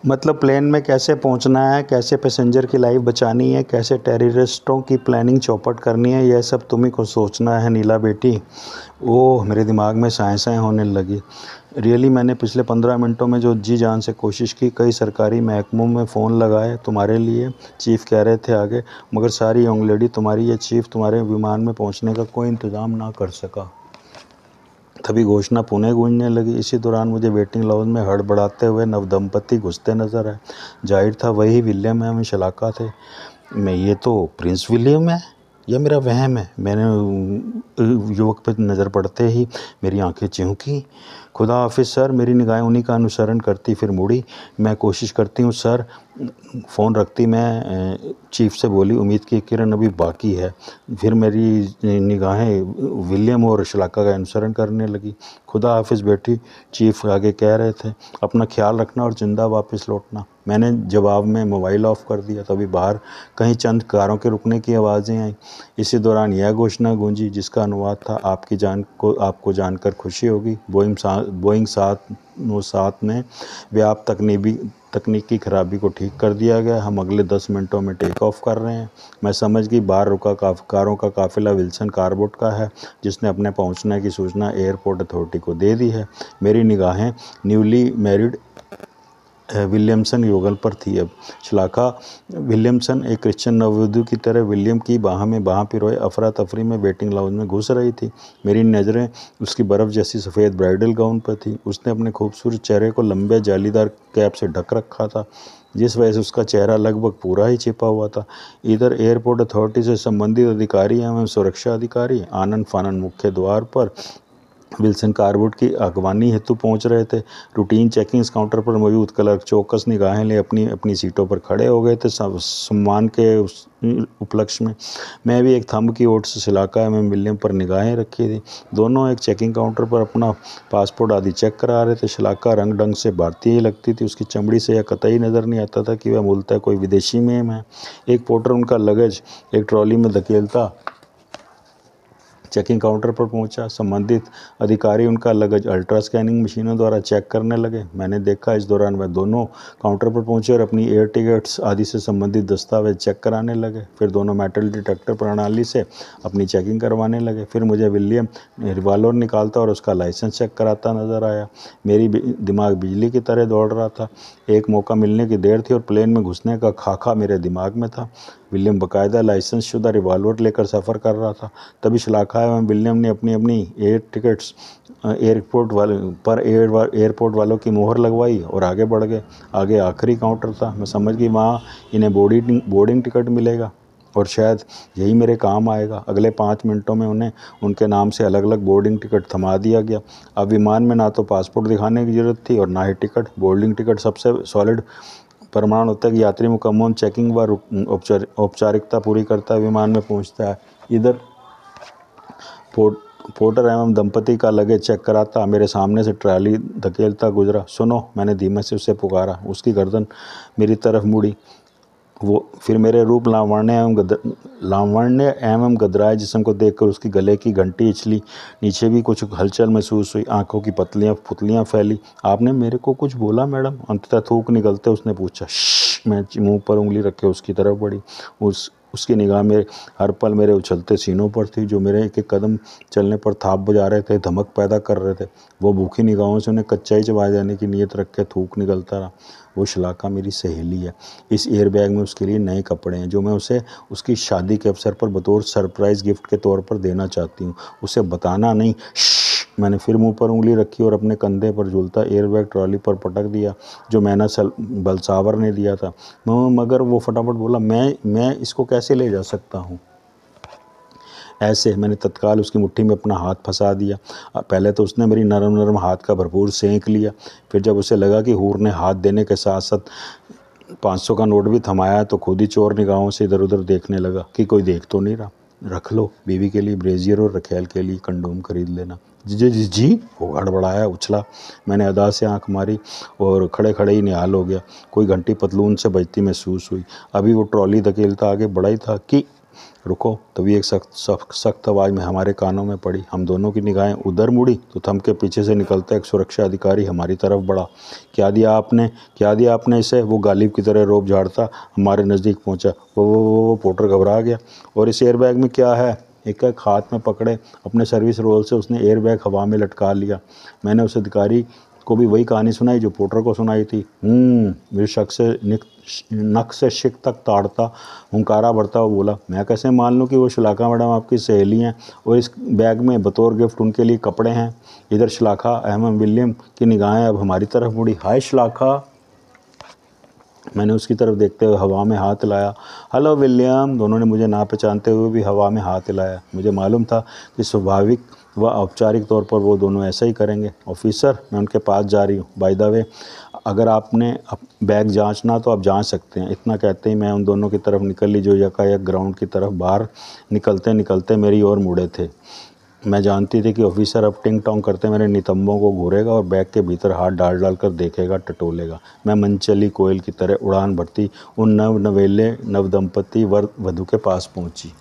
मतलब प्लेन में कैसे पहुंचना है, कैसे पैसेंजर की लाइफ बचानी है, कैसे टेररिस्टों की प्लानिंग चौपट करनी है, यह सब तुम्ही को सोचना है नीला बेटी। ओह, मेरे दिमाग में साएँ होने लगी। रियली मैंने पिछले 15 मिनटों में जो जी जान से कोशिश की, कई सरकारी महकमों में फ़ोन लगाए तुम्हारे लिए, चीफ कह रहे थे आगे, मगर सारी यंग लेडी तुम्हारी ये चीफ तुम्हारे विमान में पहुंचने का कोई इंतज़ाम ना कर सका। तभी घोषणा पुणे गूंजने लगी। इसी दौरान मुझे वेटिंग लाउंज में हड़बड़ाते हुए नवदंपति घुसते नजर आए। जाहिर था वही विलियम एवं शलाका थे। मैं, ये तो प्रिंस विलियम है या मेरा वहम है? मैंने युवक पर नज़र पड़ते ही मेरी आंखें चिमकी। खुदा हाफिज़ सर, मेरी निगाहें उन्हीं का अनुसरण करती फिर मुड़ी। मैं कोशिश करती हूँ सर। फ़ोन रखती मैं चीफ से बोली, उम्मीद की किरण अभी बाकी है। फिर मेरी निगाहें विलियम और शलाका का अनुसरण करने लगी। खुदा हाफिज़ बेटी, चीफ आगे कह रहे थे, अपना ख्याल रखना और जिंदा वापस लौटना। मैंने जवाब में मोबाइल ऑफ कर दिया। तभी बाहर कहीं चंद कारों के रुकने की आवाज़ें आईं। इसी दौरान यह घोषणा गूंजी जिसका अनुवाद था, आपको जानकर खुशी होगी, बोइंग 797 में व्याप्त तकनीकी खराबी को ठीक कर दिया गया। हम अगले 10 मिनटों में टेक ऑफ कर रहे हैं। मैं समझ गई बाहर रुका कारों का काफिला विल्सन कारबोट का है, जिसने अपने पहुंचने की सूचना एयरपोर्ट अथॉरिटी को दे दी है। मेरी निगाहें न्यूली मैरिड विलियमसन युगल पर थी। अब शलाका विलियमसन एक क्रिश्चियन नववधु की तरह विलियम की बाह में बाह पिरोए अफरा तफरी में वेटिंग लाउंज में घुस रही थी। मेरी नज़रें उसकी बर्फ़ जैसी सफ़ेद ब्राइडल गाउन पर थी। उसने अपने खूबसूरत चेहरे को लंबे जालीदार कैप से ढक रखा था, जिस वजह से उसका चेहरा लगभग पूरा ही छिपा हुआ था। इधर एयरपोर्ट अथॉरिटी से संबंधित अधिकारी एवं सुरक्षा अधिकारी आनन फानन मुख्य द्वार पर विल्सन कारवुड की अगवानी हेतु पहुंच रहे थे। रूटीन चेकिंग काउंटर पर मौजूद क्लर्क चौकस निगाहें ले अपनी अपनी सीटों पर खड़े हो गए थे सम्मान के उपलक्ष्य में। मैं भी एक थंब की ओट से शलाका एवं विलियम पर निगाहें रखी थी। दोनों एक चेकिंग काउंटर पर अपना पासपोर्ट आदि चेक करा रहे थे। शलाका रंग ढंग से भारतीय ही लगती थी। उसकी चमड़ी से यह कतई नज़र नहीं आता था कि वह मूलतः कोई विदेशी मेम है। एक पोर्टर उनका लगेज एक ट्रॉली में धकेलता चेकिंग काउंटर पर पहुंचा। संबंधित अधिकारी उनका लगेज अल्ट्रा स्कैनिंग मशीनों द्वारा चेक करने लगे। मैंने देखा इस दौरान वह दोनों काउंटर पर पहुंचे और अपनी एयर टिकट्स आदि से संबंधित दस्तावेज चेक कराने लगे। फिर दोनों मेटल डिटेक्टर प्रणाली से अपनी चेकिंग करवाने लगे। फिर मुझे विलियम रिवॉल्वर निकालता और उसका लाइसेंस चेक कराता नजर आया। मेरी दिमाग बिजली की तरह दौड़ रहा था। एक मौका मिलने की देर थी और प्लेन में घुसने का खाका मेरे दिमाग में था। विलियम बाकायदा लाइसेंस शुदा रिवॉल्वर लेकर सफ़र कर रहा था। तभी शलाका एवं विलियम ने अपनी अपनी एयर टिकट्स एयरपोर्ट वालों की मोहर लगवाई और आगे बढ़ गए। आगे आखिरी काउंटर था। मैं समझ गई वहाँ इन्हें बोर्डिंग टिकट मिलेगा और शायद यही मेरे काम आएगा। अगले 5 मिनटों में उन्हें उनके नाम से अलग अलग बोर्डिंग टिकट थमा दिया गया। अब विमान में ना तो पासपोर्ट दिखाने की ज़रूरत थी और ना ही टिकट। बोर्डिंग टिकट सबसे सॉलिड प्रमाण होता है कि यात्री मुकम्मल चेकिंग व औपचारिकता पूरी करता है विमान में पहुंचता है। इधर पोर्टर एवं दंपति का लगेज चेक कराता मेरे सामने से ट्रॉली धकेलता गुजरा। सुनो, मैंने धीमे से उसे पुकारा। उसकी गर्दन मेरी तरफ मुड़ी। वो फिर मेरे रूप लावण्य एवं गदराए जिस्म को देखकर उसकी गले की घंटी इछली। नीचे भी कुछ हलचल महसूस हुई। आंखों की पुतलियां फैली। आपने मेरे को कुछ बोला मैडम? अंततः थूक निकलते उसने पूछा। श्श, मैं मुंह पर उंगली रखे उसकी तरफ बढ़ी। उसकी निगाह मेरे हर पल मेरे उछलते सीनों पर थी, जो मेरे एक एक कदम चलने पर थाप बजा रहे थे, धमक पैदा कर रहे थे। वो भूखी निगाहों से उन्हें कच्चाई चबा जाने की नीयत रख के थूक निकलता रहा। वो शलाका मेरी सहेली है। इस एयर बैग में उसके लिए नए कपड़े हैं जो मैं उसे उसकी शादी के अवसर पर बतौर सरप्राइज़ गिफ्ट के तौर पर देना चाहती हूँ। उसे बताना नहीं। मैंने फिर मुंह पर उंगली रखी और अपने कंधे पर झूलता एयरबैग ट्रॉली पर पटक दिया, जो मैना बलसावर ने दिया था। मगर वो फटाफट बोला, मैं इसको कैसे ले जा सकता हूँ? ऐसे मैंने तत्काल उसकी मुट्ठी में अपना हाथ फंसा दिया। पहले तो उसने मेरी नरम नरम हाथ का भरपूर सेंक लिया। फिर जब उसे लगा कि हूर ने हाथ देने के साथ साथ 500 का नोट भी थमाया तो खुद ही चोर निगाहों से इधर उधर देखने लगा कि कोई देख तो नहीं रहा। रख लो, बीवी के लिए ब्रेजियर और रखेल के लिए कंडोम खरीद लेना। जी वो हड़बड़ाया, उछला। मैंने अदा से आंख मारी और खड़े खड़े ही निहाल हो गया। कोई घंटी पतलून से बजती महसूस हुई। अभी वो ट्रॉली धकेलता आगे बढ़ा ही था कि रुको। तभी एक सख्त आवाज़ में हमारे कानों में पड़ी। हम दोनों की निगाहें उधर मुड़ी तो थम के पीछे से निकलता एक सुरक्षा अधिकारी हमारी तरफ बढ़ा। क्या दिया आपने इसे? वो गालिब की तरह रोब झाड़ता हमारे नज़दीक पहुंचा। वो पोर्टर घबरा गया। और इस एयरबैग में क्या है? एक हाथ में पकड़े अपने सर्विस रोल से उसने एयरबैग हवा में लटका लिया। मैंने उस अधिकारी को भी वही कहानी सुनाई जो पोर्टर को सुनाई थी। मेरे शक से नक से शिक तक ताड़ता हुंकारा भरता हुआ बोला, मैं कैसे मान लूँ कि वो शलाखा मैडम आपकी सहेली हैं और इस बैग में बतौर गिफ्ट उनके लिए कपड़े हैं। इधर शलाखा अहमद विलियम की निगाहें अब हमारी तरफ मुड़ी। हाय शलाखा। मैंने उसकी तरफ देखते हुए हवा में हाथ हिलाया। Hello William. दोनों ने मुझे ना पहचानते हुए भी हवा में हाथ हिलाया। मुझे मालूम था कि स्वाभाविक व औपचारिक तौर पर वो दोनों ऐसा ही करेंगे। ऑफिसर, मैं उनके पास जा रही हूँ। बाय द वे, अगर आपने बैग जांचना तो आप जांच सकते हैं। इतना कहते ही मैं उन दोनों की तरफ निकल ली जो यकायक ग्राउंड की तरफ बाहर निकलते निकलते मेरी ओर मुड़े थे। मैं जानती थी कि ऑफिसर अब टिंग टोंग करते मेरे नितंबों को घूरेगा और बैग के भीतर हाथ डाल कर देखेगा, टटोलेगा। मैं मनचली कोयल की तरह उड़ान भरती उन नवेले नवदंपति वर वधु के पास पहुंची।